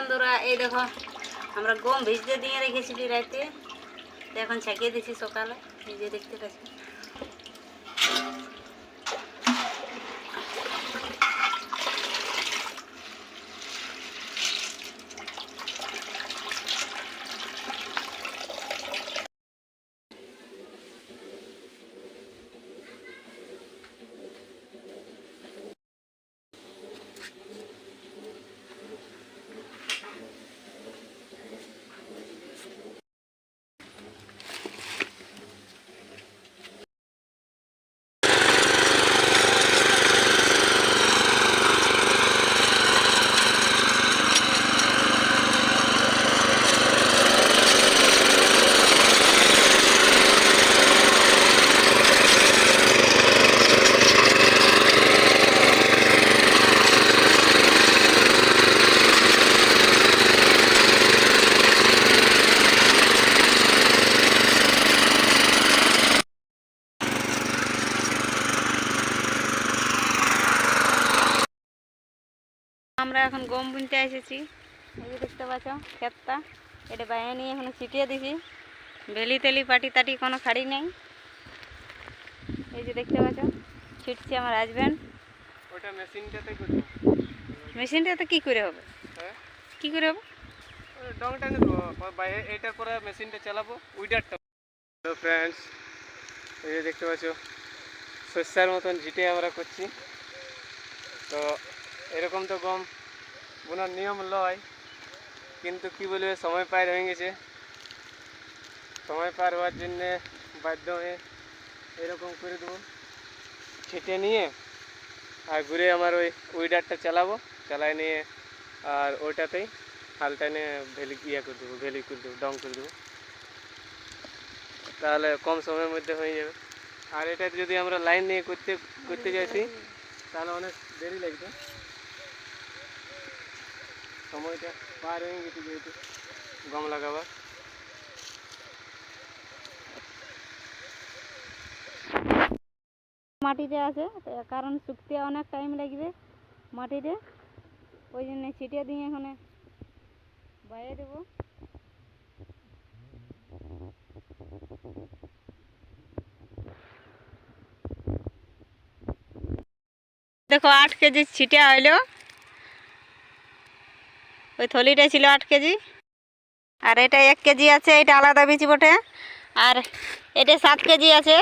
বন্ধুরা, এই দেখো আমরা গম ভিজতে দিয়ে রেখেছিলি রাতে, এখন ছেঁকে দিছি সকালে। এই যে দেখতে পাচ্ছি আমরা এখন গম বুনতে এসেছি। এই যে দেখতে পাচ্ছ ক্ষেতটা, এটা বাইরে নিয়ে এখন ছিটিয়ে দিছি। বেলি তেলি পাটি তাটি কোনো খাড়ি নেই। এই যে দেখতে পাচ্ছ ছিটছে আমার হাজব্যান্ড। ওটা মেশিনটাতে করব। মেশিনটাতে কি করে হবে? হ্যাঁ, কি করে হবে? ডং টানে দেবো বাইরে, এইটার পরে মেশিনটা চালাবো উইডারটা। তো ফ্রেন্ডস, এই যে দেখতে পাচ্ছ শস্যার মতন ঝিটে আমরা করছি। তো এরকম তো গম বোনার নিয়ম লয়, কিন্তু কি বলবে সময় পার হয়ে গেছে। সময় পার হওয়ার জন্যে বাধ্য হয়ে এরকম করে দেবো ছিটে নিয়ে, আর ঘুরে আমার ওই উইডারটা চালাবো, চালাই নিয়ে আর ওইটাতেই হালটা নিয়ে ভেলি করে দেবো, ভেলি করে দেবো, ডং করে দেবো। তাহলে কম সময়ের মধ্যে হয়ে যাবে। আর এটা যদি আমরা লাইন নিয়ে করতে যাচ্ছি তাহলে অনেক দেরি লাগবে। সময়টা পার হয়ে গেছে যেহেতু গম লাগাবার। মাটিতে আছে, কারণ শুকতে অনেক টাইম লাগবে মাটিতে, ওই জন্য ছিটিয়ে দিয়ে এখানে বাইরে দেবো। দেখো 8 কেজি ছিটা হইলো। ওই থলিটা ছিল 8 কেজি, আর এটা 1 কেজি আছে, এটা আলাদা বীজ বটে। আর এটা 7 কেজি আছে,